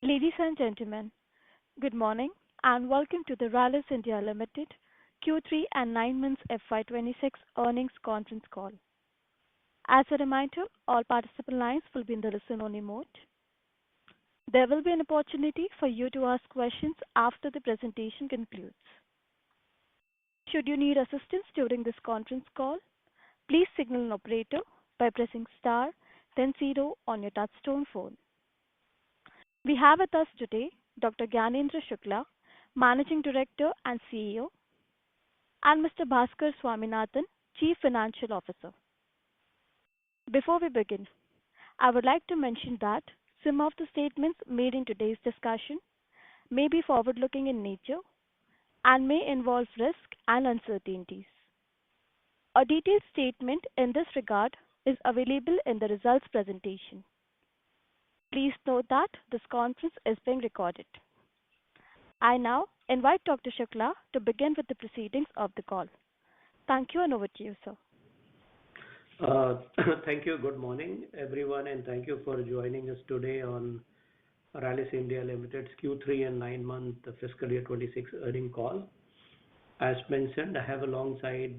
Ladies and gentlemen, good morning and welcome to the Rallis India Limited Q3 and 9 months FY2026 earnings conference call. As a reminder, all participant lines will be in the listen-only mode. There will be an opportunity for you to ask questions after the presentation concludes. Should you need assistance during this conference call, please signal an operator by pressing star, then zero on your touchtone phone. We have with us today Dr. Gyanendra Shukla, Managing Director and CEO, and Mr. Bhaskar Swaminathan, Chief Financial Officer. Before we begin, I would like to mention that some of the statements made in today's discussion may be forward-looking in nature and may involve risk and uncertainties. A detailed statement in this regard is available in the results presentation. Please note that this conference is being recorded. I now invite Dr. Shukla to begin with the proceedings of the call. Thank you and over to you, sir. Thank you. Good morning, everyone, and thank you for joining us today on Rallis India Limited's Q3 and 9-month fiscal year 26 earning call. As mentioned, I have alongside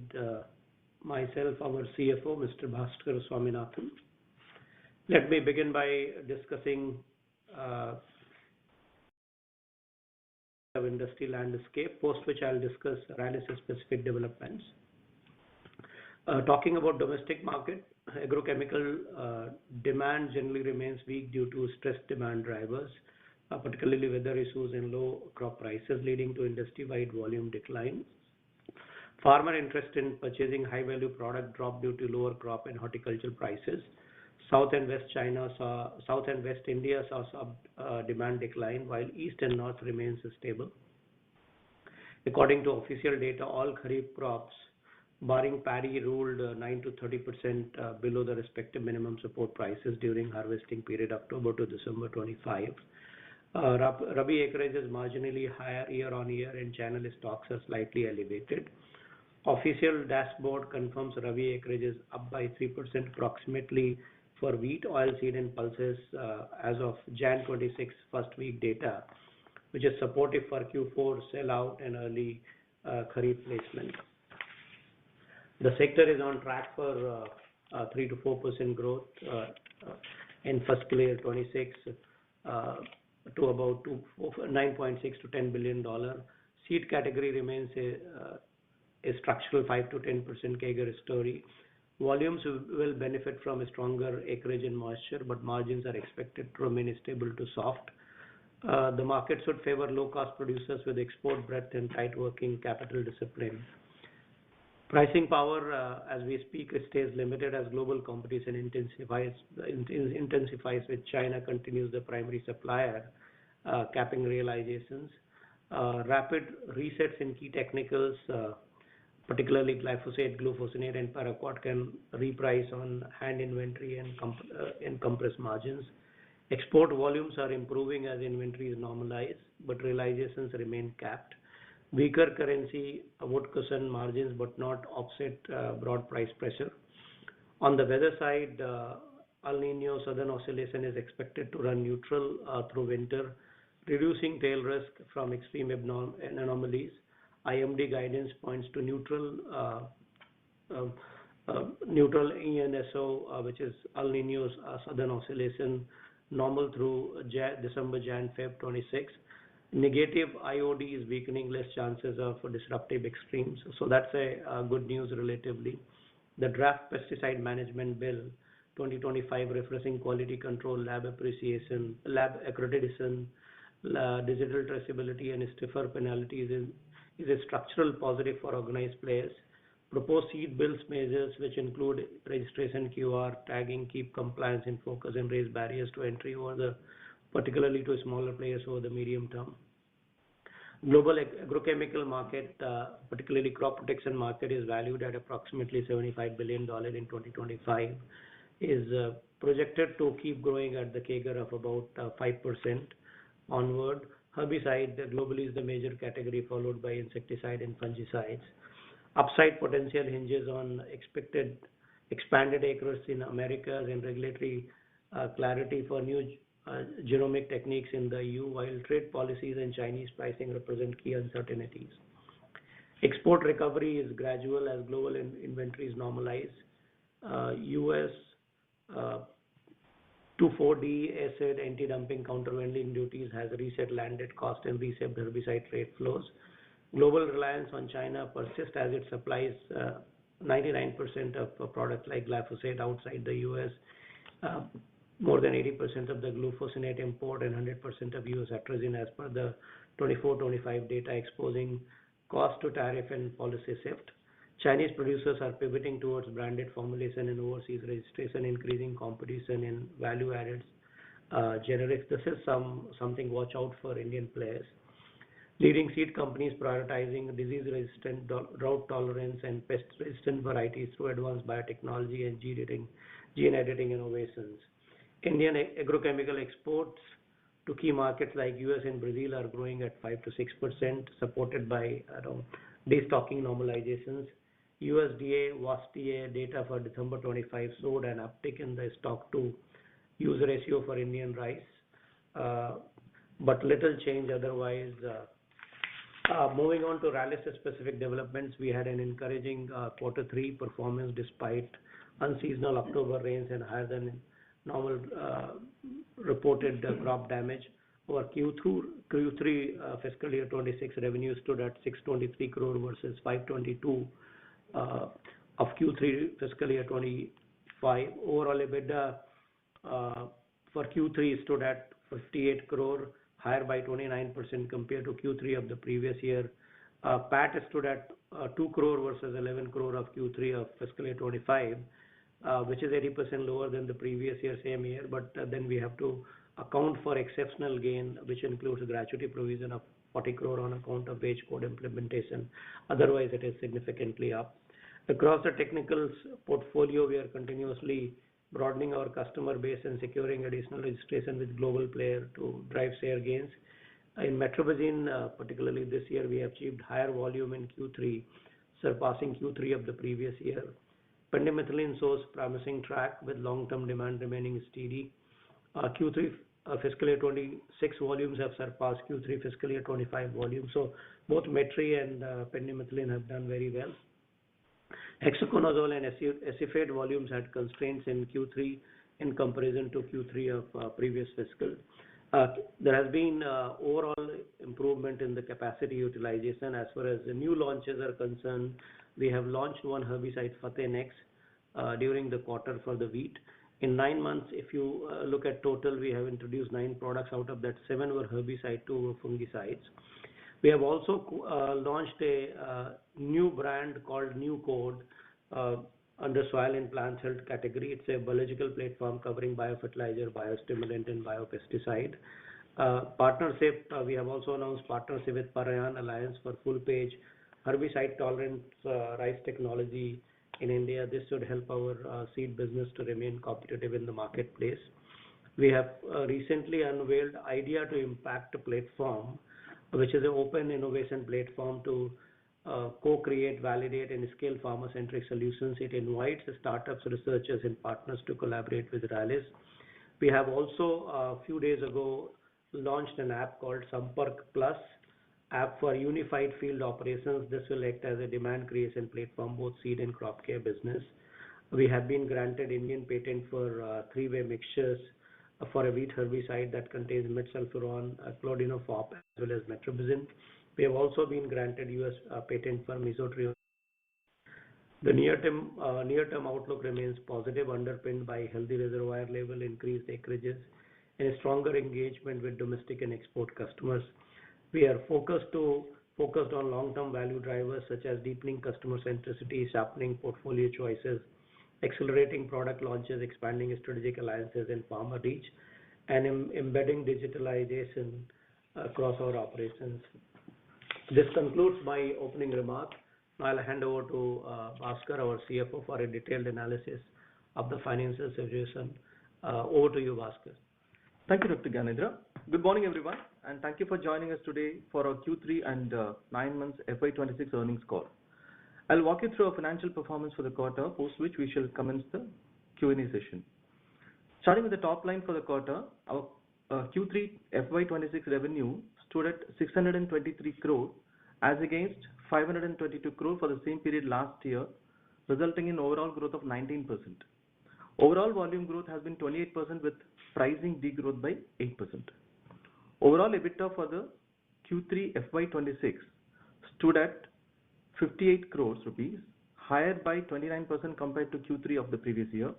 myself our CFO, Mr. Bhaskar Swaminathan. Let me begin by discussing the industry landscape, post which I'll discuss Rallis' specific developments. Talking about domestic market, agrochemical demand generally remains weak due to stressed demand drivers, particularly weather issues and low crop prices leading to industry-wide volume decline. Farmer interest in purchasing high-value product dropped due to lower crop and horticultural prices. South and West India saw some demand decline, while East and North remains stable. According to official data, all kharif crops, barring paddy, ruled 9 to 30% below the respective minimum support prices during harvesting period October to December 25. Rabi acreage is marginally higher year on year, and channel stocks are slightly elevated. Official dashboard confirms Rabi acreage is up by 3% approximately for wheat, oilseed and pulses as of Jan 26 first week data, which is supportive for Q4 sell-out and early kharif placement. The sector is on track for 3 to 4% growth in fiscal year 26 to about 9.6 to $10 billion. Seed category remains a structural 5 to 10% CAGR story. Volumes will benefit from a stronger acreage and moisture, but margins are expected to remain stable to soft. The market should favor low-cost producers with export breadth and tight working capital discipline. Pricing power, as we speak, stays limited as global competition intensifies with China continues the primary supplier, capping realizations. Rapid resets in key technicals, particularly glyphosate, glufosinate, and paraquat can reprice on hand inventory and compress margins. Export volumes are improving as inventories normalize, but realizations remain capped. Weaker currency would cushion margins but not offset broad price pressure. On the weather side, El Nino Southern Oscillation is expected to run neutral through winter, reducing tail risk from extreme anomalies. IMD guidance points to neutral ENSO, which is El Nino's Southern Oscillation, normal through December, Jan, Feb 26. Negative IOD is weakening, less chances of disruptive extremes. So that's a good news relatively. The draft pesticide management bill 2025 refreshing quality control, lab accreditation, digital traceability and stiffer penalties is a structural positive for organized players. Proposed seed bills measures, which include registration QR, tagging, keep compliance in focus and raise barriers to entry particularly to smaller players over the medium term. Global agrochemical market, particularly crop protection market, is valued at approximately $75 billion in 2025, is projected to keep growing at the CAGR of about 5% onward. Herbicide globally is the major category, followed by insecticide and fungicides. Upside potential hinges on expanded acres in Americas and regulatory clarity for new genomic techniques in the EU, while trade policies and Chinese pricing represent key uncertainties. Export recovery is gradual as global inventories normalize. US 2,4-D acid anti-dumping countervailing duties has reset landed cost and reset herbicide trade flows. Global reliance on China persists as it supplies 99% of products like glyphosate outside the US, more than 80% of the glufosinate import and 100% of US atrazine as per the 24-25 data, exposing cost to tariff and policy shift. Chinese producers are pivoting towards branded formulation and overseas registration, increasing competition in value-added generics. This is something watch out for Indian players. Leading seed companies prioritizing disease-resistant, drought-tolerance, and pest-resistant varieties through advanced biotechnology and gene editing innovations. Indian agrochemical exports to key markets like US and Brazil are growing at 5 to 6%, supported by destocking normalizations. USDA WASDA data for December 25 showed an uptick in the stock to use ratio for Indian rice, but little change otherwise. Moving on to Rallis specific developments, we had an encouraging quarter 3 performance despite unseasonal October rains and higher than normal reported crop damage. Our Q3 fiscal year 26 revenue stood at 623 crore versus 522 of Q3 fiscal year 25. Overall EBITDA for Q3 stood at 58 crore, higher by 29% compared to Q3 of the previous year. PAT stood at 2 crore versus 11 crore of Q3 of fiscal year 25, which is 80% lower than the previous year, same year. But then we have to account for exceptional gain, which includes gratuity provision of 40 crore on account of wage code implementation. Otherwise, it is significantly up. Across the technicals portfolio, we are continuously broadening our customer base and securing additional registration with global players to drive share gains. In metribuzin, particularly this year, we have achieved higher volume in Q3, surpassing Q3 of the previous year. Pendimethalin shows promising track with long-term demand remaining steady. Q3 fiscal year 26 volumes have surpassed Q3 fiscal year 25 volumes. So both metri and pendimethalin have done very well. Hexaconazole and acephate volumes had constraints in Q3 in comparison to Q3 of previous fiscal. There has been overall improvement in the capacity utilization. As far as the new launches are concerned, we have launched one herbicide Fateh Next during the quarter for the wheat. In 9 months, if you look at total, we have introduced 9 products. Out of that, 7 were herbicide, 2 were fungicides. We have also launched a new brand called New Code under soil and plant health category. It's a biological platform covering biofertilizer, biostimulant, and biopesticide. Partnership, we have also announced partnership with Parayan Alliance for full page herbicide tolerant rice technology in India. This should help our seed business to remain competitive in the marketplace. We have recently unveiled Idea to Impact platform, which is an open innovation platform to co-create, validate, and scale farmer-centric solutions. It invites startups, researchers, and partners to collaborate with Rallis. We have also, a few days ago, launched an app called Sampark Plus, app for unified field operations. This will act as a demand creation platform, both seed and crop care business. We have been granted Indian patent for three-way mixtures for a wheat herbicide that contains metsulfuron, clodinofop, as well as metribuzin. We have also been granted US patent for mesotrione. The near-term outlook remains positive, underpinned by healthy reservoir level, increased acreages, and a stronger engagement with domestic and export customers. We are focused on long-term value drivers such as deepening customer centricity, sharpening portfolio choices, accelerating product launches, expanding strategic alliances and farmer reach, and embedding digitalization across our operations. This concludes my opening remark. Now I'll hand over to Bhaskar, our CFO, for a detailed analysis of the financial situation. Over to you, Bhaskar. Thank you, Dr. Gyanendra. Good morning, everyone, and thank you for joining us today for our Q3 and 9 months FY26 earnings call. I'll walk you through our financial performance for the quarter, post which we shall commence the Q&A session. Starting with the top line for the quarter, our Q3 FY26 revenue stood at 623 crore as against 522 crore for the same period last year, resulting in overall growth of 19%. Overall volume growth has been 28% with pricing degrowth by 8%. Overall EBITDA for the Q3 FY26 stood at 58 crores rupees, higher by 29% compared to Q3 of the previous year.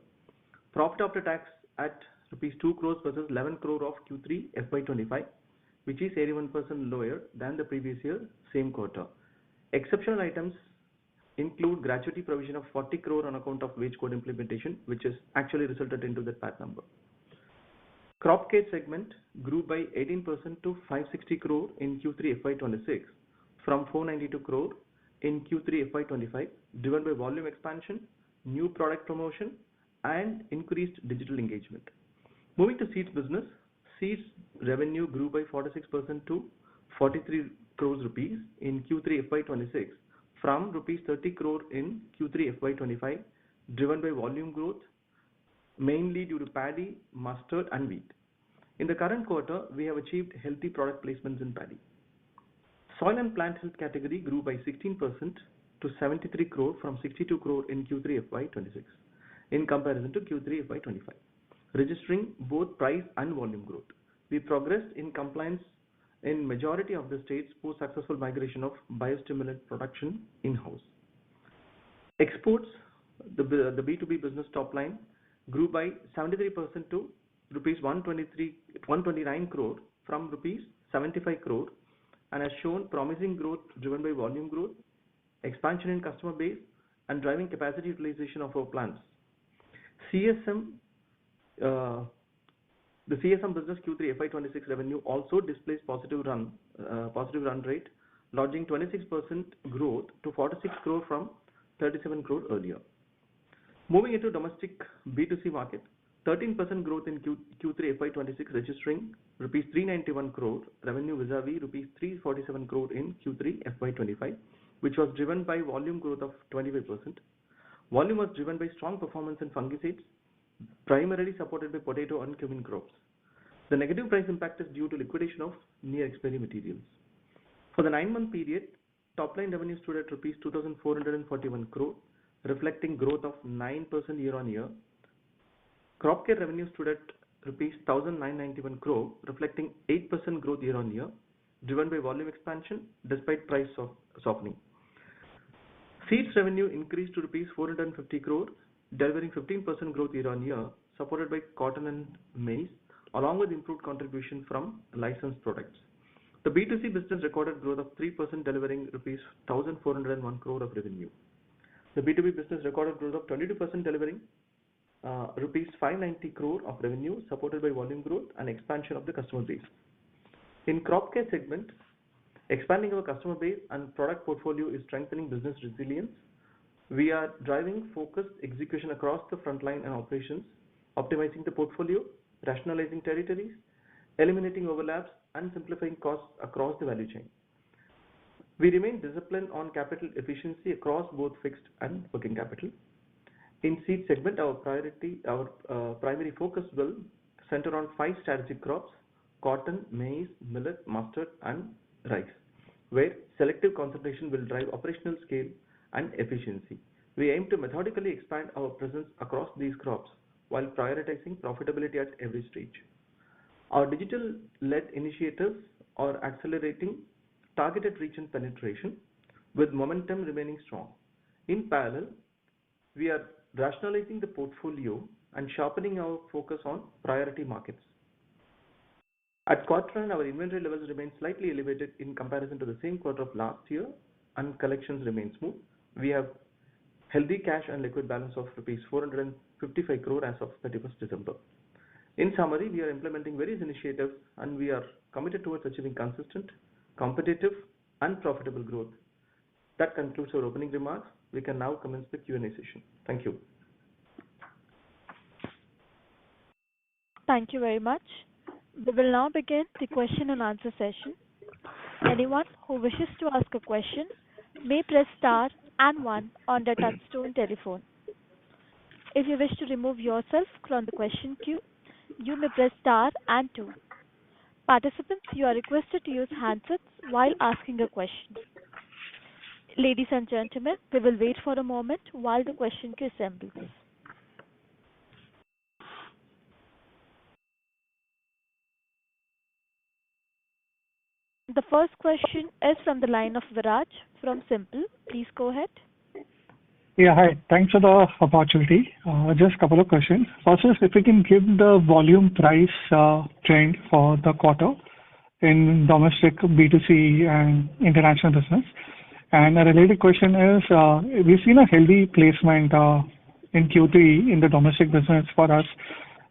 Profit after tax at rupees 2 crores versus 11 crore of Q3 FY25, which is 81% lower than the previous year same quarter. Exceptional items include gratuity provision of 40 crore on account of wage code implementation, which has actually resulted into that PAT number. Crop care segment grew by 18% to 560 crore in Q3 FY26 from 492 crore in Q3 FY25, driven by volume expansion, new product promotion, and increased digital engagement. Moving to seeds business, seeds revenue grew by 46% to 43 crores rupees in Q3 FY26 from rupees 30 crore in Q3 FY25, driven by volume growth, mainly due to paddy, mustard, and wheat. In the current quarter, we have achieved healthy product placements in paddy. Soil and plant health category grew by 16% to 73 crore from 62 crore in Q3 FY26 in comparison to Q3 FY25, registering both price and volume growth. We progressed in compliance in majority of the states post successful migration of biostimulant production in-house. Exports, the B2B business top line grew by 73% to rupees 129 crore from rupees 75 crore and has shown promising growth driven by volume growth, expansion in customer base, and driving capacity utilization of our plants. CSM, the CSM business Q3 FY26 revenue also displays positive run rate, lodging 26% growth to 46 crore from 37 crore earlier. Moving into domestic B2C market, 13% growth in Q3 FY26, registering rupees 391 crore revenue vis-a-vis rupees 347 crore in Q3 FY25, which was driven by volume growth of 25%. Volume was driven by strong performance in fungicides, primarily supported by potato and cumin crops. The negative price impact is due to liquidation of near expiry materials. For the 9-month period, top line revenue stood at rupees 2,441 crore, reflecting growth of 9% year on year. Crop care revenue stood at rupees 1,991 crore, reflecting 8% growth year on year, driven by volume expansion despite price softening. Seeds revenue increased to rupees 450 crore, delivering 15% growth year on year, supported by cotton and maize, along with improved contribution from licensed products. The B2C business recorded growth of 3%, delivering rupees 1,401 crore of revenue. The B2B business recorded growth of 22%, delivering rupees 590 crore of revenue, supported by volume growth and expansion of the customer base. In crop care segment, expanding our customer base and product portfolio is strengthening business resilience. We are driving focused execution across the frontline and operations, optimizing the portfolio, rationalizing territories, eliminating overlaps, and simplifying costs across the value chain. We remain disciplined on capital efficiency across both fixed and working capital. In seed segment, our primary focus will center on 5 strategic crops: cotton, maize, millet, mustard, and rice, where selective concentration will drive operational scale and efficiency. We aim to methodically expand our presence across these crops while prioritizing profitability at every stage. Our digital-led initiatives are accelerating targeted reach and penetration, with momentum remaining strong. In parallel, we are rationalizing the portfolio and sharpening our focus on priority markets. At quarter end, our inventory levels remain slightly elevated in comparison to the same quarter of last year, and collections remain smooth. We have healthy cash and liquid balance of rupees 455 crore as of 31st December. In summary, we are implementing various initiatives and we are committed towards achieving consistent, competitive, and profitable growth. That concludes our opening remarks. We can now commence the Q&A session. Thank you. Thank you very much. We will now begin the question and answer session. Anyone who wishes to ask a question may press star and 1 on their touchtone telephone. If you wish to remove yourself from the question queue, you may press star and 2. Participants, you are requested to use handsets while asking a question. Ladies and gentlemen, we will wait for a moment while the question queue assembles. The first question is from the line of Viraj from Simple. Please go ahead. Yeah, hi. Thanks for the opportunity. Just a couple of questions. First is if we can give the volume price trend for the quarter in domestic B2C and international business. And a related question is, we've seen a healthy placement in Q3 in the domestic business for us.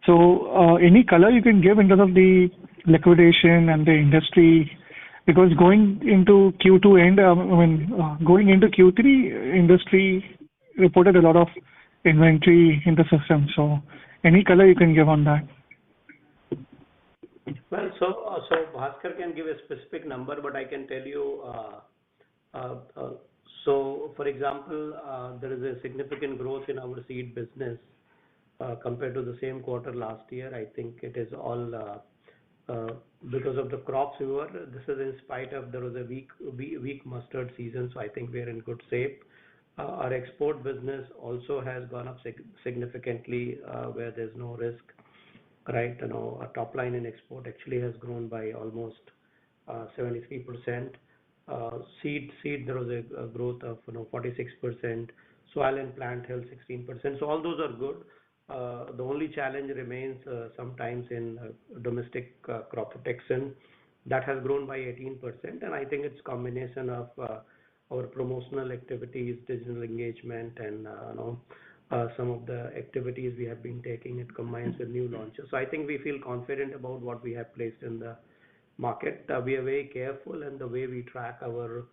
So, any color you can give in terms of the liquidation and the industry? Because going into Q2 end, going into Q3, industry reported a lot of inventory in the system. So, any color you can give on that? Well, so Bhaskar can give a specific number, but I can tell you. So, for example, there is a significant growth in our seed business compared to the same quarter last year. I think it is all because of the crops we were. This is in spite of there was a weak mustard season, so I think we are in good shape. Our export business also has gone up significantly where there's no risk, right? Our top line in export actually has grown by almost 73%. Seed there was a growth of 46%. Soil and plant health 16%. So all those are good. The only challenge remains sometimes in domestic crop protection. That has grown by 18%, and I think it's combination of our promotional activities, digital engagement, and some of the activities we have been taking. It combines with new launches. So I think we feel confident about what we have placed in the market. We are very careful in the way we track our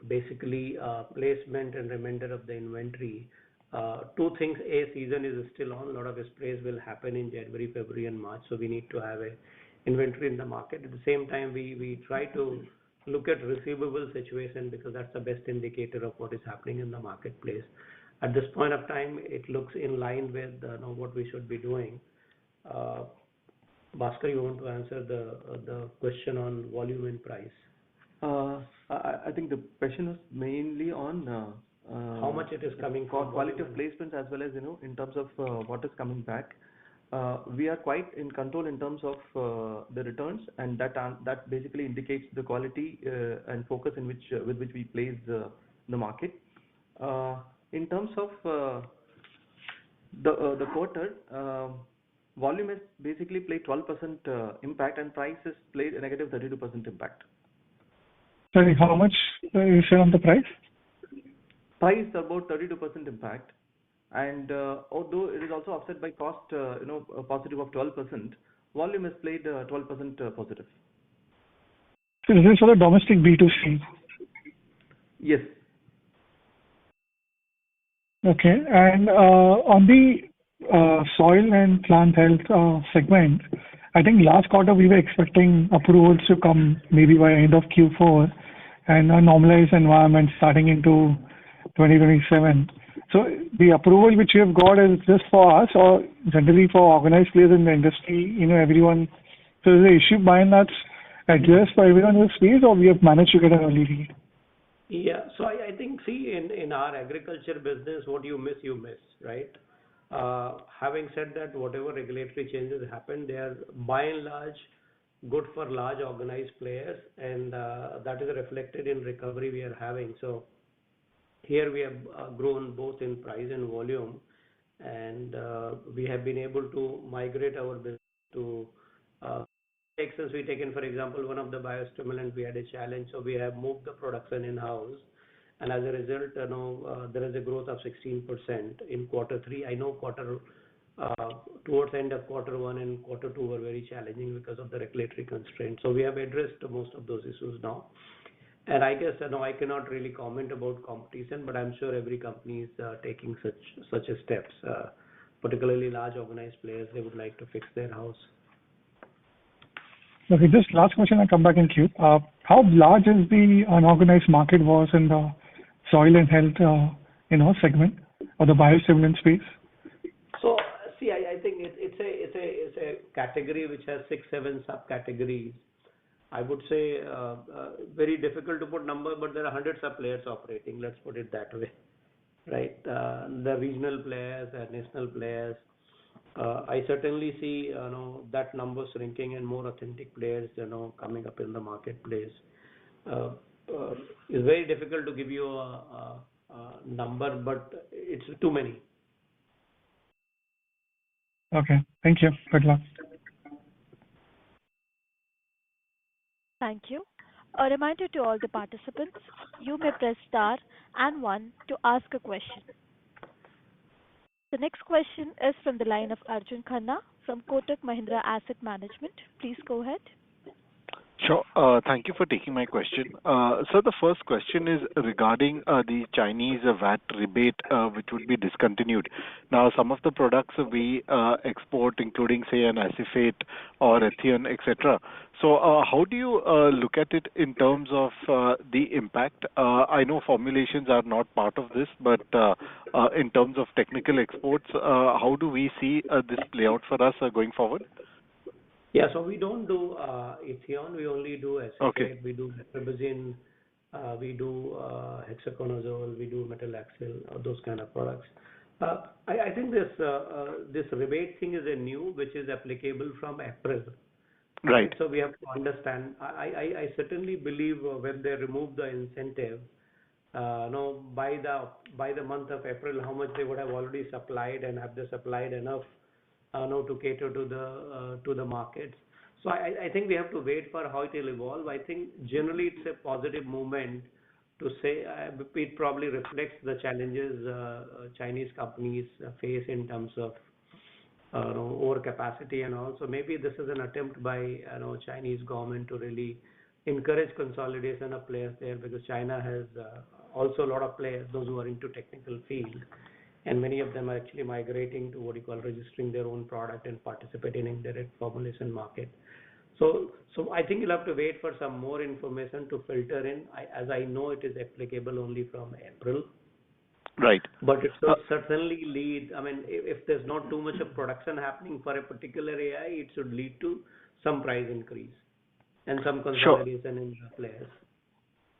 basically placement and remainder of the inventory. Two things: A, season is still on. A lot of sprays will happen in January, February, and March, so we need to have a inventory in the market. At the same time, we try to look at receivable situation because that's the best indicator of what is happening in the marketplace. At this point of time, it looks in line with what we should be doing. Bhaskar, you want to answer the question on volume and price? I think the question was mainly on how much it is coming from quality of placements as well as in terms of what is coming back. We are quite in control in terms of the returns, and that basically indicates the quality and focus with which we place the market. In terms of the quarter, volume has basically played 12% impact, and price has played a negative 32% impact. Sorry, how much you said on the price? Price about 32% impact, and although it is also offset by cost, a positive of 12%, volume has played 12% positive. So this is for the domestic B2C? Yes. Okay, and on the soil and plant health segment, I think last quarter we were expecting approvals to come maybe by end of Q4 and a normalized environment starting into 2027. So the approval which you have got is just for us or generally for organized players in the industry, everyone. So is the issue by and large addressed for everyone in the space, or we have managed to get an early lead? Yeah, so I think, see, in our agriculture business, what you miss, right? Having said that, whatever regulatory changes happen, they are by and large good for large organized players, and that is reflected in recovery we are having. So here we have grown both in price and volume, and we have been able to migrate our business to actions we taken. For example, one of the biostimulant, we had a challenge, so we have moved the production in-house, and as a result, there is a growth of 16% in quarter 3. I know towards the end of quarter 1 and quarter 2 were very challenging because of the regulatory constraints. So we have addressed most of those issues now. And I guess I cannot really comment about competition, but I'm sure every company is taking such steps. Particularly large organized players, they would like to fix their house. Okay, just last question, I come back in queue. How large is the unorganized market was in the soil and health, segment or the biostimulant space? So see, I think it's a category which has 6, 7 subcategories. I would say very difficult to put number, but there are hundreds of players operating. Let's put it that way, right? The regional players, the national players. I certainly see that number shrinking and more authentic players coming up in the marketplace. Uh, it's very difficult to give you a number, but it's too many. Okay. Thank you. Good luck. Thank you. A reminder to all the participants, you may press star and one to ask a question. The next question is from the line of Arjun Khanna from Kotak Mahindra Asset Management. Please go ahead. Sure. Thank you for taking my question. So the first question is regarding the Chinese VAT rebate, which would be discontinued. Now, some of the products we export, including, say, an acephate or ethylene, etc. So how do you look at it in terms of the impact? I know formulations are not part of this, but in terms of technical exports, how do we see this play out for us going forward? Yeah, so we don't do ethylene, we only do acetate, Okay. we do metribuzin, we do hexaconazole, we do metalaxyl, those kind of products. I think this rebate thing is a new, which is applicable from April. Right. So we have to understand. I certainly believe when they remove the incentive, no, by the month of April, how much they would have already supplied, and have they supplied enough no, to cater to the markets. So I think we have to wait for how it will evolve. I think generally it's a positive movement to say it probably reflects the challenges Chinese companies face in terms of overcapacity, and also maybe this is an attempt by Chinese government to really encourage consolidation of players there, because China has also a lot of players, those who are into technical field, and many of them are actually migrating to what you call registering their own product and participating in direct formulation market. So I think you'll have to wait for some more information to filter in. As I know, it is applicable only from April. Right. But it should certainly lead, I mean, if there's not too much of production happening for a particular AI, it should lead to some price increase and some consolidation in the players.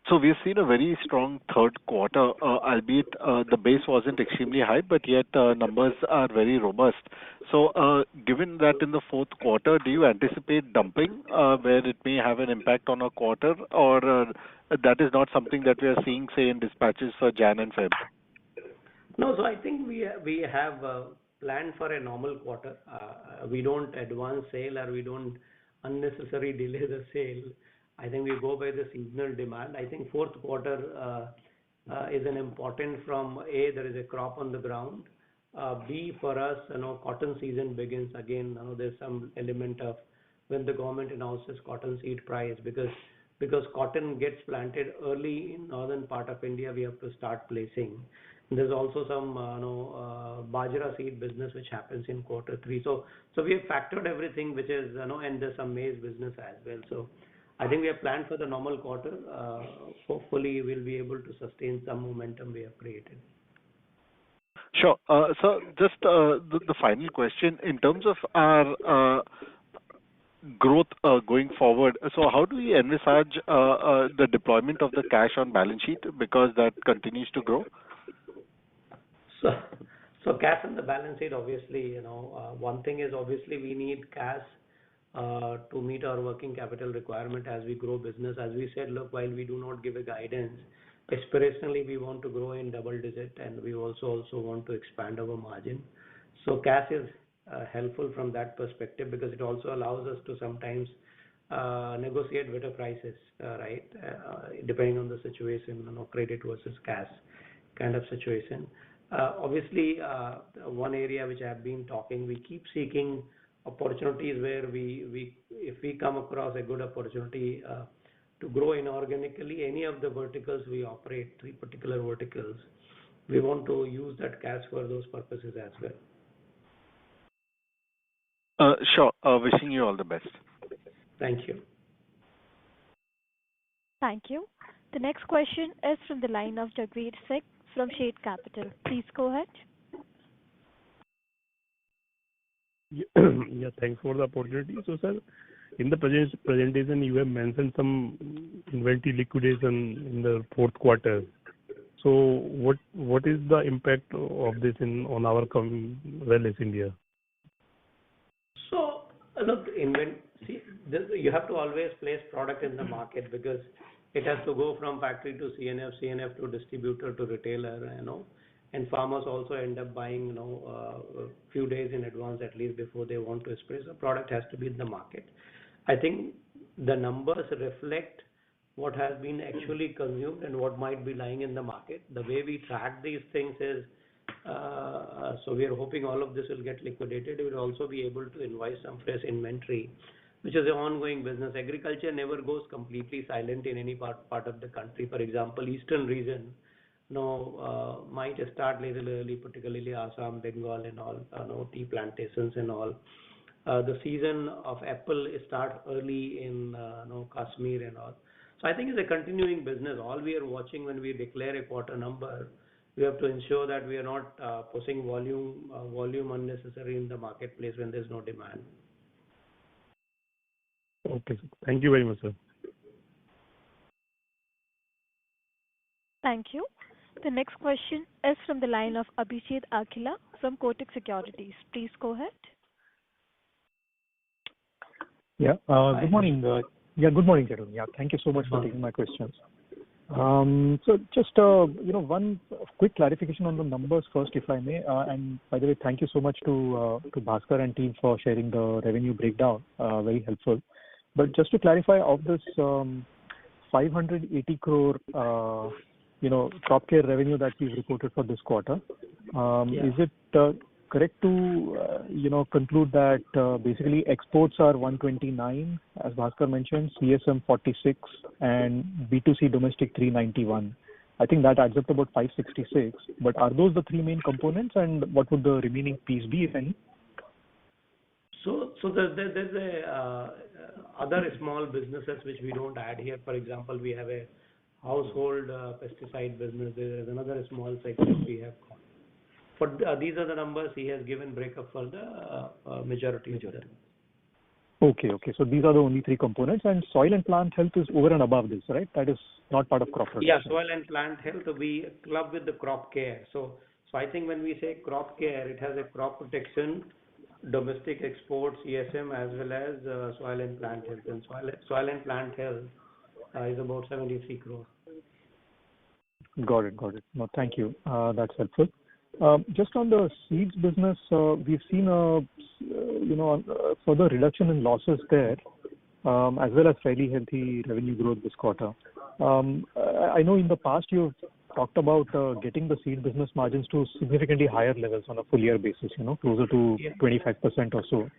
So we've seen a very strong third quarter, albeit the base wasn't extremely high, but yet numbers are very robust. So given that in the fourth quarter, do you anticipate dumping where it may have an impact on a quarter, or that is not something that we are seeing, say, in dispatches for Jan and Feb? No, so I think we have planned for a normal quarter. We don't advance sale, or we don't unnecessarily delay the sale. I think we go by the seasonal demand. I think fourth quarter is an important from A, there is a crop on the ground. B, for us, cotton season begins again. There's some element of when the government announces cotton seed price, because cotton gets planted early in northern part of India, we have to start placing. There's also some bajra seed business which happens in quarter 3. So we have factored everything, which is and there's some maize business as well. So I think we have planned for the normal quarter. Hopefully, we'll be able to sustain some momentum we have created. Sure. So just the final question in terms of our growth going forward. So how do we envisage the deployment of the cash on balance sheet, because that continues to grow? So cash on the balance sheet, obviously, one thing is obviously we need cash to meet our working capital requirement as we grow business. As we said, look, while we do not give a guidance, aspirationally we want to grow in double digit, and we also want to expand our margin. So cash is helpful from that perspective, because it also allows us to sometimes negotiate better prices, right? Depending on the situation, credit versus cash kind of situation. Obviously, one area which I have been talking, we keep seeking opportunities where if we come across a good opportunity to grow inorganically, any of the verticals we operate, 3 particular verticals, we want to use that cash for those purposes as well. Sure. Wishing you all the best. Thank you. Thank you. The next question is from the line of Jagveer Singh from Shade Capital. Please go ahead. Yeah, thanks for the opportunity. So, sir, in the presentation, you have mentioned some inventory liquidation in the fourth quarter. So, what is the impact of this on our Rallis India? So, look, see, you have to always place product in the market because it has to go from factory to CNF to distributor to retailer, and farmers also end up buying, a few days in advance at least before they want to spray. So product has to be in the market. I think the numbers reflect what has been actually consumed and what might be lying in the market. The way we track these things is, so we are hoping all of this will get liquidated. We will also be able to invoice some fresh inventory, which is an ongoing business. Agriculture never goes completely silent in any part of the country. For example, eastern region, might start little early, particularly Assam, Bengal, and all, tea plantations and all. The season of apple starts early in Kashmir and all. So I think it's a continuing business. All we are watching when we declare a quarter number, we have to ensure that we are not pushing volume unnecessary in the marketplace when there's no demand. Okay, sir. Thank you very much, sir. Thank you. The next question is from the line of Abhijit Akila from Kotak Securities. Please go ahead. Yeah. Good morning. Good morning, Chairman. Yeah, thank you so much for taking my questions. So just one quick clarification on the numbers first, if I may. And by the way, thank you so much to Bhaskar and team for sharing the revenue breakdown. Very helpful. But just to clarify, of this 580 crore crop care revenue that we've reported for this quarter, is it correct to conclude that basically exports are 129, as Bhaskar mentioned, CSM 46, and B2C domestic 391? I think that adds up to about 566. But are those the three main components, and what would the remaining piece be, if any? So there's other small businesses which we don't add here. For example, we have a household pesticide business. There is another small segment we have. But these are the numbers he has given breakup for the majority of them. Okay. So these are the only three components, and soil and plant health is over and above this, right? That is not part of crop protection. Yeah, soil and plant health, we club with the crop care. So I think when we say crop care, it has a crop protection, domestic exports, ESM, as well as soil and plant health. And soil and plant health is about 73 crore. Got it. No, thank you. That's helpful. Just on the seeds business, we've seen a further reduction in losses there, as well as fairly healthy revenue growth this quarter. I know in the past you've talked about getting the seed business margins to significantly higher levels on a full year basis, closer to 25% or so.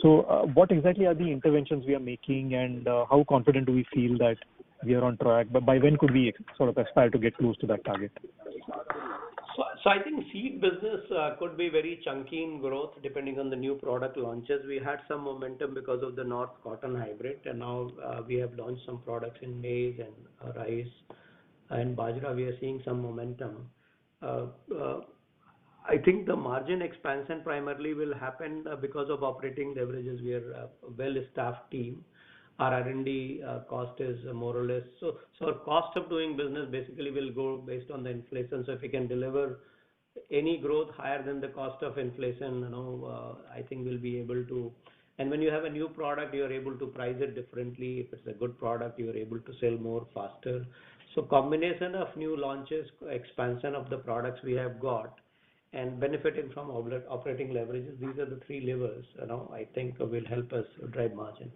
So what exactly are the interventions we are making, and how confident do we feel that we are on track? But by when could we sort of aspire to get close to that target? So I think seed business could be very chunky in growth depending on the new product launches. We had some momentum because of the North Cotton Hybrid, and now we have launched some products in maize and rice and bajra. We are seeing some momentum. I think the margin expansion primarily will happen because of operating leverages. We are a well-staffed team. Our R&D cost is more or less. So our cost of doing business basically will go based on the inflation. So if we can deliver any growth higher than the cost of inflation, I think we'll be able to. And when you have a new product, you are able to price it differently. If it's a good product, you are able to sell more faster. So combination of new launches, expansion of the products we have got, and benefiting from operating leverages, these are the three levers, I think will help us drive margin.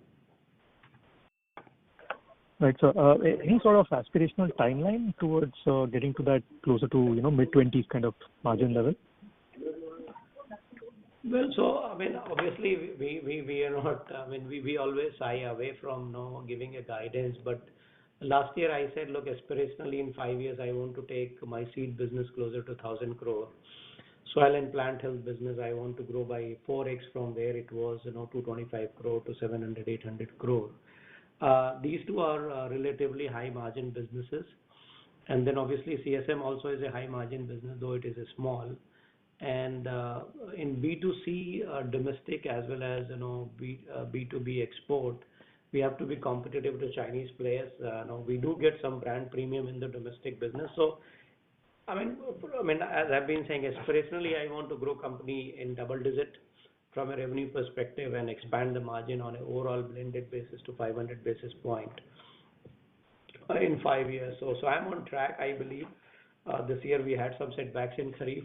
Right. So any sort of aspirational timeline towards getting to that closer to mid-20s kind of margin level? Well, so I mean, obviously we are not. I mean, we always shy away from giving a guidance. But last year I said, look, aspirationally in 5 years I want to take my seed business closer to 1,000 crore. Soil and plant health business I want to grow by 4x from where it was 225 crore to 700-800 crore. These two are relatively high margin businesses, and then obviously CSM also is a high margin business, though it is a small. And in B2C domestic as well as B2B export, we have to be competitive to Chinese players. We do get some brand premium in the domestic business. So as I've been saying, aspirationally, I want to grow company in double digit from a revenue perspective and expand the margin on an overall blended basis to 500 basis point in 5 years. So I'm on track, I believe. This year we had some setbacks in Kharif,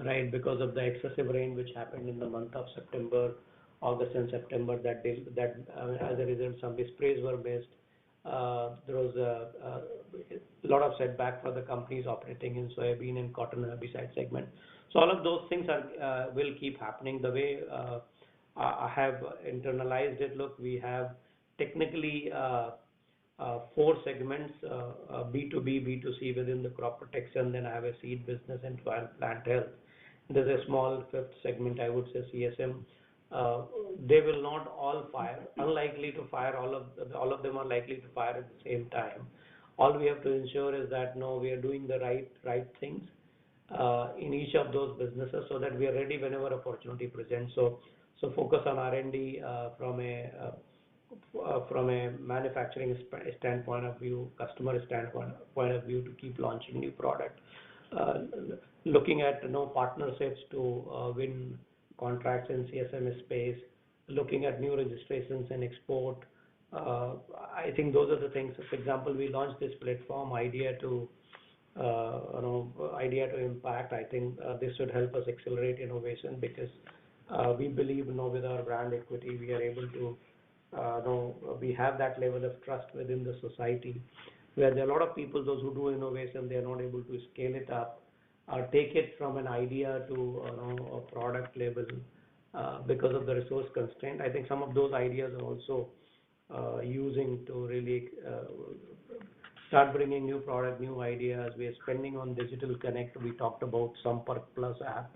right, because of the excessive rain which happened in the month of September, August and September. As a result, some sprays were missed. There was a lot of setback for the companies operating in soybean and cotton herbicide segment. So all of those things will keep happening. The way I have internalized it, look, we have technically four segments, B2B, B2C within the crop protection. Then I have a seed business and plant health. There's a small fifth segment, I would say CSM. They will not all fire. Unlikely to fire. All of them are likely to fire at the same time. All we have to ensure is that we are doing the right things in each of those businesses so that we are ready whenever opportunity presents. So focus on R&D from a manufacturing standpoint of view, customer standpoint point of view, to keep launching new product. Looking at partnerships to win contracts in CSM space, looking at new registrations and export. I think those are the things. For example, we launched this platform, Idea to Impact. I think this should help us accelerate innovation because we believe with our brand equity we are able to we have that level of trust within the society where there are a lot of people, those who do innovation, they are not able to scale it up or take it from an idea to a product level because of the resource constraint. I think some of those ideas are also using to really start bringing new product, new ideas. We are spending on digital connect. We talked about Sampark Plus app,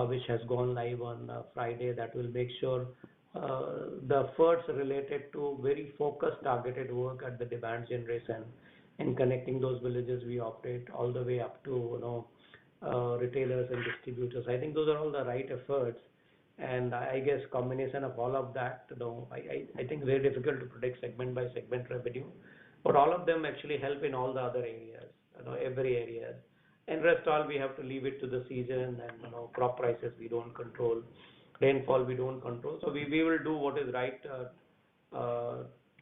which has gone live on Friday. That will make sure the efforts related to very focused, targeted work at the demand generation and connecting those villages we operate all the way up to retailers and distributors. I think those are all the right efforts, and I guess combination of all of that. I think very difficult to predict segment by segment revenue, but all of them actually help in all the other areas, every area. And rest all we have to leave it to the season and crop prices we don't control. Rainfall we don't control, so we will do what is right to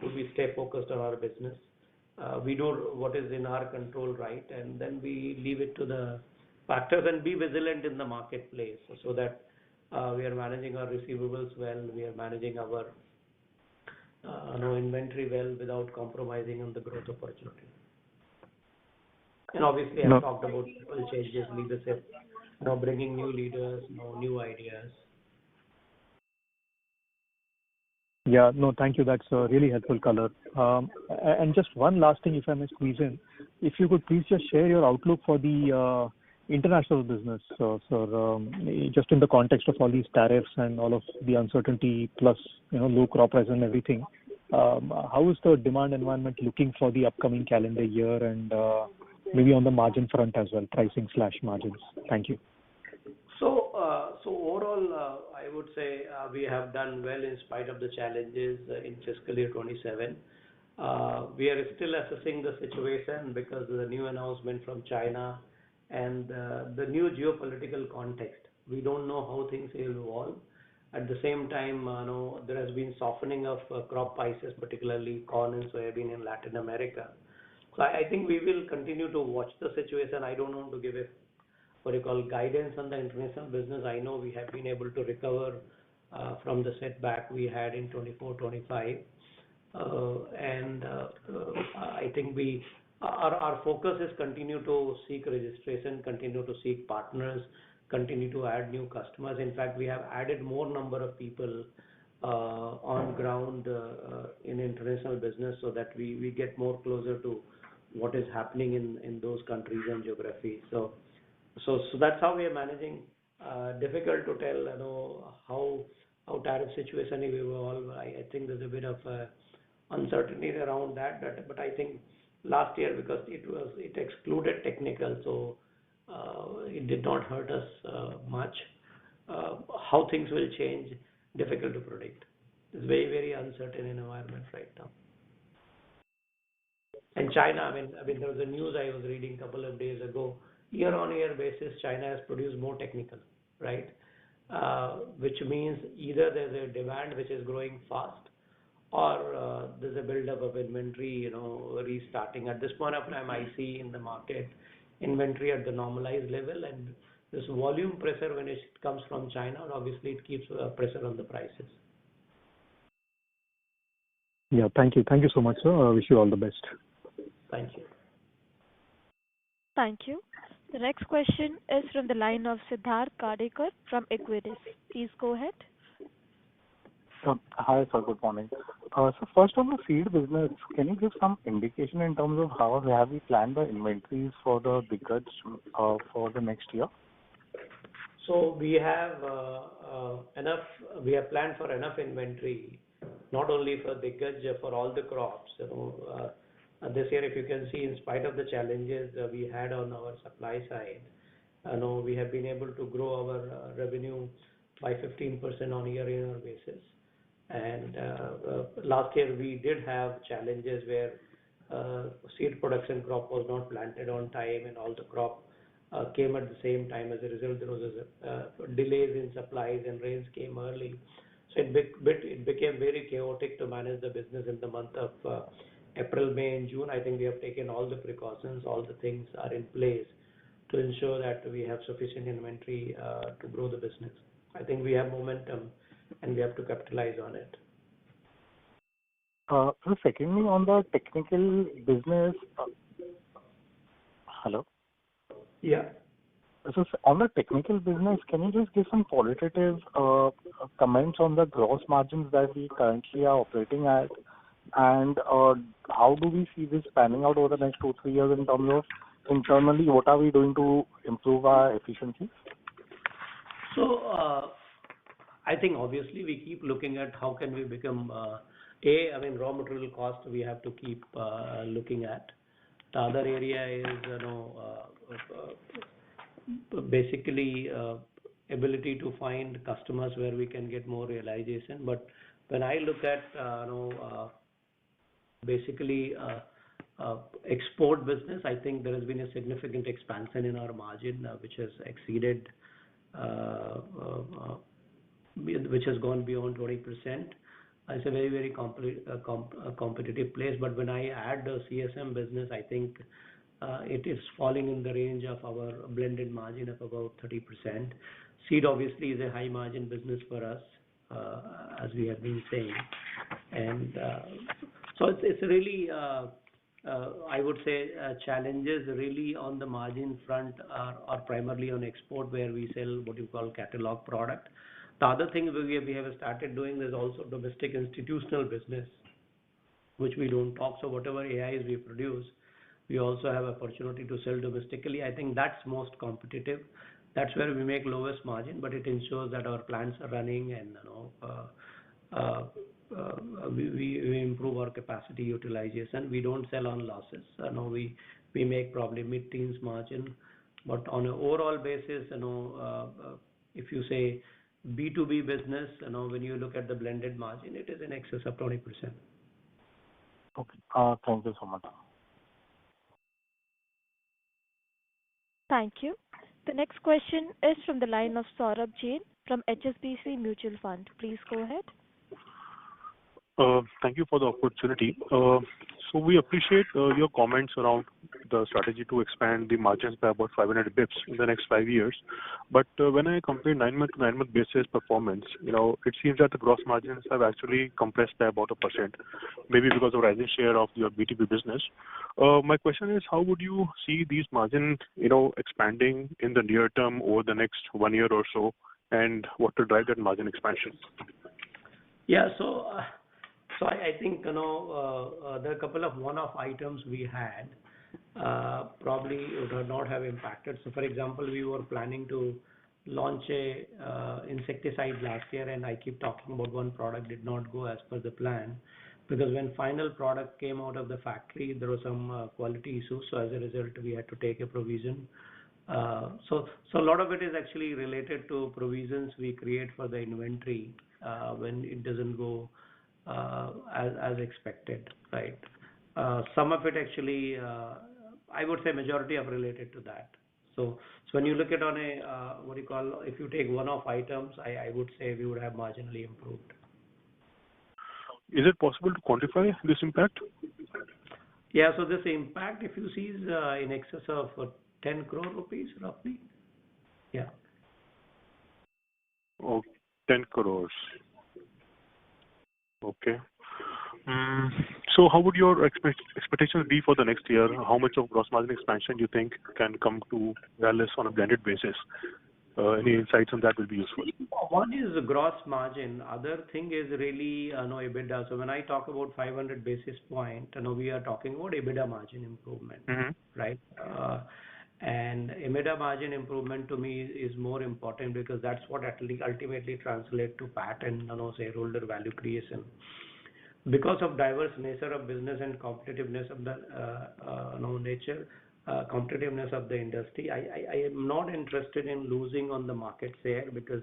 we stay focused on our business. We do what is in our control, right, and then we leave it to the factors and be vigilant in the marketplace so that we are managing our receivables well, we are managing our inventory well without compromising on the growth opportunity. And obviously, I've talked about people changes, leadership, bringing new leaders, new ideas. Yeah, no, thank you. That's a really helpful color. And just one last thing, if I may squeeze in, if you could please just share your outlook for the international business, just in the context of all these tariffs and all of the uncertainty plus low crop price and everything. How is the demand environment looking for the upcoming calendar year and maybe on the margin front as well, pricing/margins? Thank you. So overall, I would say we have done well in spite of the challenges in fiscal year 27. We are still assessing the situation because of the new announcement from China and the new geopolitical context. We don't know how things will evolve. At the same time, there has been softening of crop prices, particularly corn and soybean in Latin America. So I think we will continue to watch the situation. I don't want to give guidance on the international business. I know we have been able to recover from the setback we had in 24-25, and I think our focus is continue to seek registration, continue to seek partners, continue to add new customers. In fact, we have added more number of people on ground in international business so that we get more closer to what is happening in those countries and geographies. So that's how we are managing. Difficult to tell, how tariff situation will evolve. I think there's a bit of uncertainty around that. But I think last year because it excluded technical, so it did not hurt us much. How things will change, difficult to predict. It's very, very uncertain environment right now. And China, there was a news I was reading a couple of days ago. Year-on-year basis, China has produced more technical, right? Which means either there's a demand which is growing fast, or there's a buildup of inventory, restarting. At this point of time, I see in the market inventory at the normalized level, and this volume pressure when it comes from China, obviously it keeps pressure on the prices. Yeah, thank you. Thank you so much, sir. I wish you all the best. Thank you. Thank you. The next question is from the line of Siddharth Kadekar from Equities. Please go ahead. Hi, sir. Good morning. So first on the seed business, can you give some indication in terms of how have we planned the inventories for the Diggaz for the next year? So we have we have planned for enough inventory, not only for Diggaz, for all the crops. This year, if you can see, in spite of the challenges we had on our supply side, we have been able to grow our revenue by 15% on year-on-year basis. And last year we did have challenges where seed production crop was not planted on time, and all the crop came at the same time. As a result, there was delays in supplies, and rains came early. So it became very chaotic to manage the business in the month of April, May, and June. I think we have taken all the precautions, all the things are in place to ensure that we have sufficient inventory to grow the business. I think we have momentum and we have to capitalize on it. So secondly, on the technical business, hello? Yeah. So on the technical business, can you just give some qualitative comments on the gross margins that we currently are operating at, and how do we see this panning out over the next 2-3 years in terms of internally, what are we doing to improve our efficiency? So I think obviously we keep looking at how can we become raw material cost we have to keep looking at. The other area is basically ability to find customers where we can get more realization. But when I look at basically export business, I think there has been a significant expansion in our margin, which has exceeded, which has gone beyond 20%. It's a very, very competitive place. But when I add the CSM business, I think it is falling in the range of our blended margin of about 30%. Seed obviously is a high margin business for us, as we have been saying. And so it's really, I would say, challenges really on the margin front are primarily on export, where we sell what you call catalog product. The other thing we have started doing is also domestic institutional business, which we don't talk. So whatever AIs we produce, we also have opportunity to sell domestically. I think that's most competitive. That's where we make lowest margin, but it ensures that our plants are running, and we improve our capacity utilization. We don't sell on losses. We make probably mid-teens margin, but on an overall basis, if you say B2B business, when you look at the blended margin, it is in excess of 20%. Okay. Thank you so much. Thank you. The next question is from the line of Saurabh Jain from HSBC Mutual Fund. Please go ahead. Thank you for the opportunity. So we appreciate your comments around the strategy to expand the margins by about 500 bips in the next 5 years. But when I compare 9-month to 9-month basis performance, it seems that the gross margins have actually compressed by about 1%, maybe because of rising share of your B2B business. My question is, how would you see these margins, expanding in the near term over the next 1 year or so, and what to drive that margin expansion? Yeah, so I think there are a couple of one-off items we had probably would not have impacted. So, for example, we were planning to launch a insecticide last year, and I keep talking about one product did not go as per the plan, because when final product came out of the factory, there were some quality issues. So as a result, we had to take a provision So a lot of it is actually related to provisions we create for the inventory when it doesn't go as expected, right? Some of it actually, I would say majority of related to that. So when you look at on a what do you call, if you take one-off items, I would say we would have marginally improved. Is it possible to quantify this impact? Yeah, so this impact, if you see, is in excess of 10 crore rupees roughly. Yeah. Oh, 10 crores. Okay. So how would your expectations be for the next year? How much of gross margin expansion you think can come to Rallis on a blended basis? Any insights on that will be useful. One is the gross margin. Other thing is really EBITDA. So when I talk about 500 basis point, we are talking about EBITDA margin improvement, right? And EBITDA margin improvement to me is more important because that's what ultimately translate to PAT and shareholder value creation. Because of diverse nature of business and competitiveness of the competitiveness of the industry, I am not interested in losing on the market share because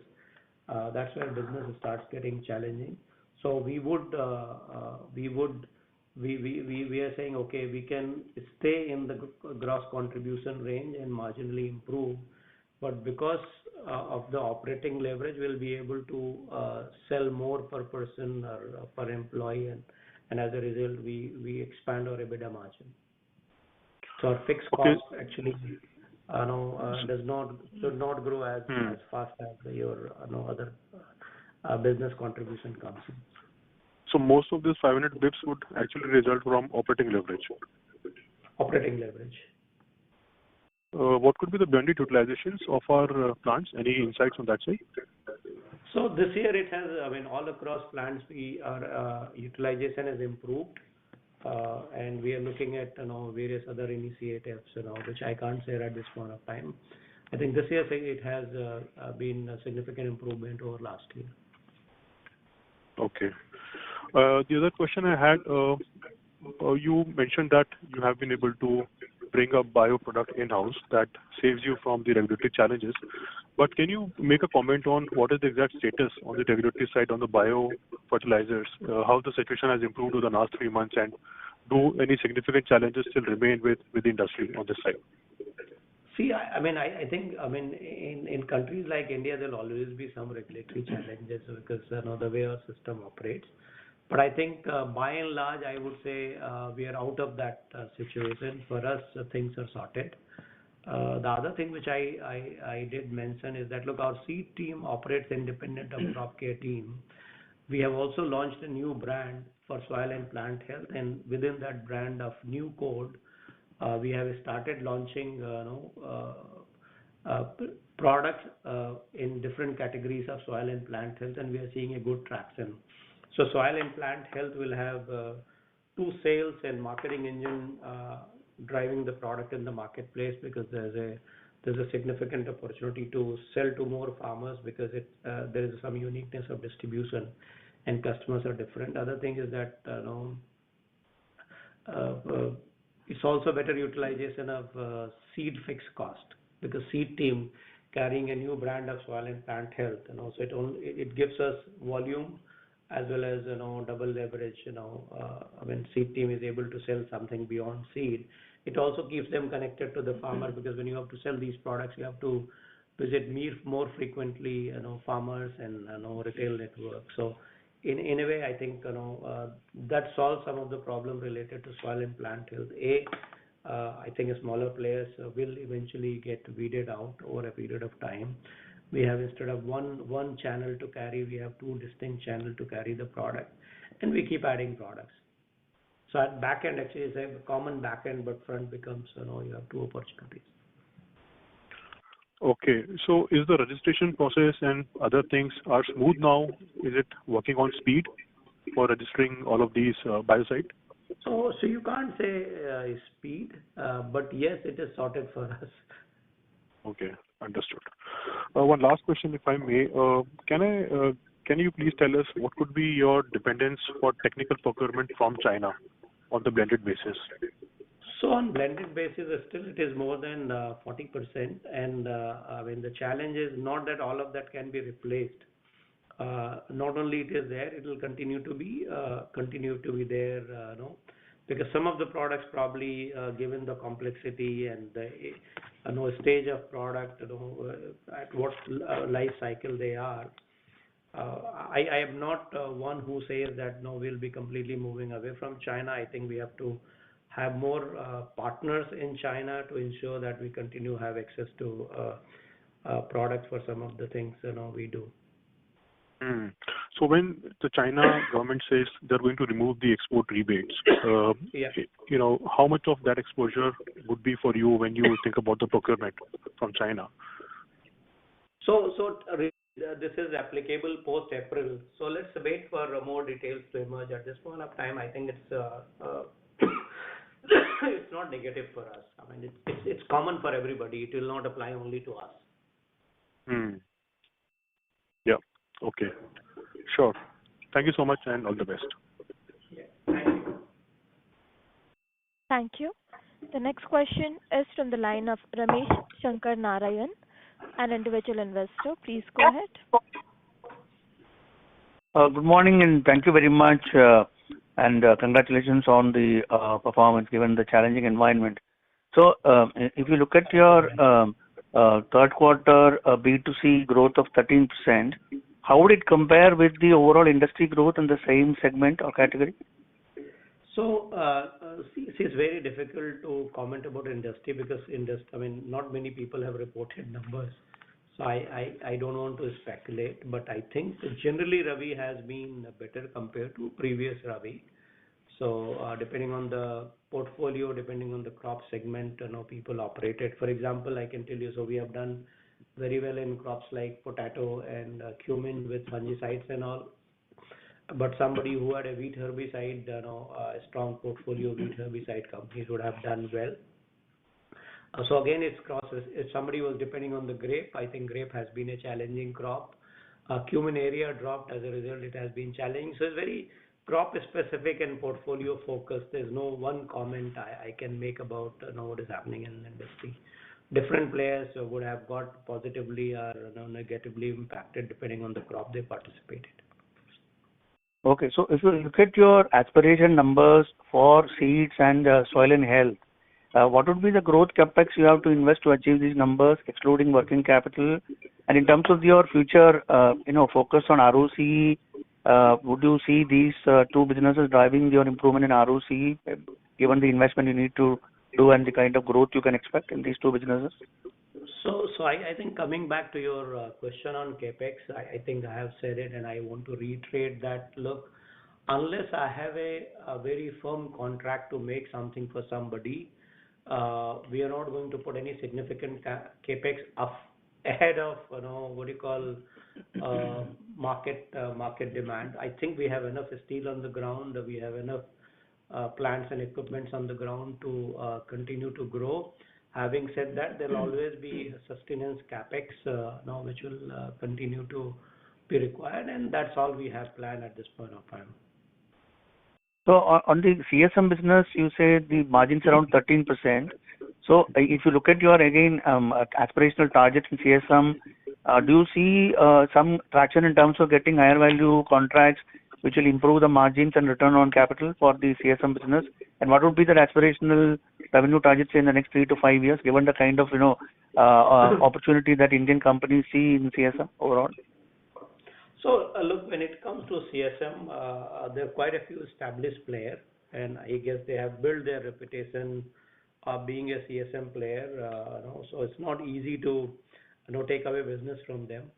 that's where business starts getting challenging. So we are saying, okay, we can stay in the gross contribution range and marginally improve, but because of the operating leverage, we'll be able to sell more per person or per employee, and as a result, we expand our EBITDA margin. So our fixed cost actually should not grow as fast as your other business contribution comes in. So most of this 500 bips would actually result from operating leverage. Operating leverage. What could be the blended utilizations of our plants? Any insights on that side? So this year it has, all across plants, our utilization has improved, and we are looking at various other initiatives, which I can't say at this point of time. I think this year it has been a significant improvement over last year. Okay. The other question I had, you mentioned that you have been able to bring a bio product in-house that saves you from the regulatory challenges. But can you make a comment on what is the exact status on the regulatory side on the bio fertilizers? How the situation has improved over the last 3 months, and do any significant challenges still remain with the industry on this side? See, I think in countries like India, there'll always be some regulatory challenges because the way our system operates. But I think by and large, I would say we are out of that situation. For us, things are sorted. The other thing which I did mention is that, look, our seed team operates independent of crop care team. We have also launched a new brand for soil and plant health, and within that brand of new code, we have started launching products in different categories of soil and plant health, and we are seeing a good traction. So soil and plant health will have two sales and marketing engine driving the product in the marketplace because there's a significant opportunity to sell to more farmers because there is some uniqueness of distribution and customers are different. Other thing is that it's also better utilization of seed fixed cost because seed team carrying a new brand of soil and plant health, so it gives us volume as well as double leverage. When seed team is able to sell something beyond seed, it also keeps them connected to the farmer because when you have to sell these products, you have to visit more frequently, farmers and retail network. So in a way, I think that solves some of the problem related to soil and plant health. I think smaller players will eventually get weeded out over a period of time. We have, instead of one channel to carry, we have two distinct channels to carry the product, and we keep adding products. So at back end, actually, it's a common back end, but front becomes, you have two opportunities. Okay. So is the registration process and other things are smooth now? Is it working on speed for registering all of these biocide? So you can't say speed, but yes, it is sorted for us. Okay, understood. One last question, if I may. Can you please tell us what could be your dependence for technical procurement from China on the blended basis? So on blended basis, still it is more than 40%, and I mean the challenge is not that all of that can be replaced. Not only it is there, it will continue to be there, because some of the products probably, given the complexity and the stage of product, at what life cycle they are. I am not one who says that no, we'll be completely moving away from China. I think we have to have more partners in China to ensure that we continue to have access to products for some of the things we do. So when the China government says they're going to remove the export rebates, Yeah. How much of that exposure would be for you when you think about the procurement from China? This is applicable post-April. So let's wait for more details to emerge. At this point of time, I think it's it's not negative for us. I mean, it's common for everybody. It will not apply only to us. Yeah. Okay. Sure. Thank you so much and all the best. Yeah. Thank you. Thank you. The next question is from the line of Ramesh Shankar Narayan, an individual investor. Please go ahead. Good morning and thank you very much, and congratulations on the performance given the challenging environment. So, if you look at your third quarter B2C growth of 13%, how would it compare with the overall industry growth in the same segment or category? So, it's very difficult to comment about industry because not many people have reported numbers. So I don't want to speculate, but I think generally Ravi has been better compared to previous Ravi. So depending on the portfolio, depending on the crop segment, people operated. For example, I can tell you, so we have done very well in crops like potato and cumin with fungicides and all. But somebody who had a wheat herbicide, a strong portfolio of wheat herbicide companies would have done well. So again, it's crosses. If somebody was depending on the grape, I think grape has been a challenging crop. Cumin area dropped as a result. It has been challenging. So it's very crop specific and portfolio focused. There's no one comment I can make about what is happening in the industry. Different players would have got positively or negatively impacted depending on the crop they participated. Okay, so if you look at your aspiration numbers for seeds and soil and health, what would be the growth capex you have to invest to achieve these numbers, excluding working capital? And in terms of your future, focus on ROCE, would you see these two businesses driving your improvement in ROCE, given the investment you need to do and the kind of growth you can expect in these two businesses? So I think coming back to your question on capex, I think I have said it and I want to reiterate that, look, unless I have a very firm contract to make something for somebody, we are not going to put any significant capex ahead of market demand. I think we have enough steel on the ground. We have enough plants and equipments on the ground to continue to grow. Having said that, there will always be sustenance capex which will continue to be required, and that's all we have planned at this point of time. So on the CSM business, you say the margins around 13%. So if you look at your, again, aspirational targets in CSM, do you see some traction in terms of getting higher value contracts which will improve the margins and return on capital for the CSM business? And what would be the aspirational revenue targets in the next 3 to 5 years, given the kind of opportunity that Indian companies see in CSM overall? So look, when it comes to CSM, there are quite a few established players, and I guess they have built their reputation of being a CSM player. So it's not easy to take away business from them.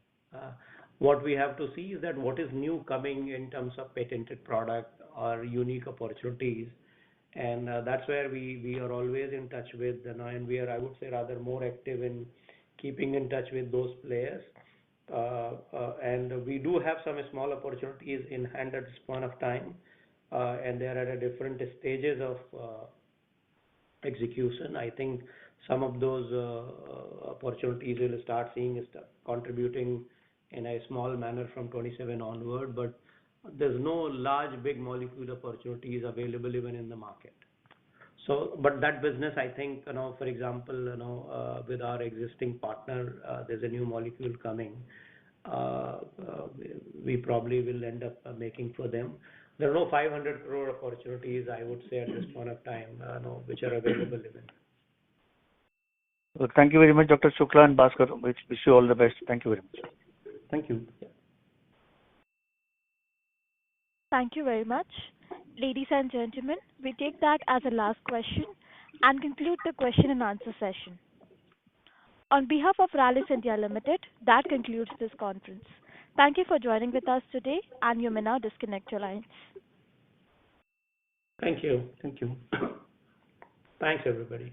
What we have to see is that what is new coming in terms of patented product or unique opportunities, and that's where we are always in touch with, and we are, I would say, rather more active in keeping in touch with those players. And we do have some small opportunities in hand at this point of time, and they are at a different stages of execution. I think some of those opportunities will start seeing contributing in a small manner from 27 onward, but there's no large big molecule opportunities available even in the market. So, but that business, I think, for example, with our existing partner, there's a new molecule coming. We probably will end up making for them. There are no 500 crore opportunities, I would say, at this point of time, which are available even. Well, thank you very much, Dr. Shukla and Bhaskar. Wish you all the best. Thank you very much. Thank you. Thank you very much. Ladies and gentlemen, we take that as a last question and conclude the question and answer session. On behalf of Rallis India Limited, that concludes this conference. Thank you for joining with us today, and you may now disconnect your lines. Thank you. Thank you. Thanks, everybody.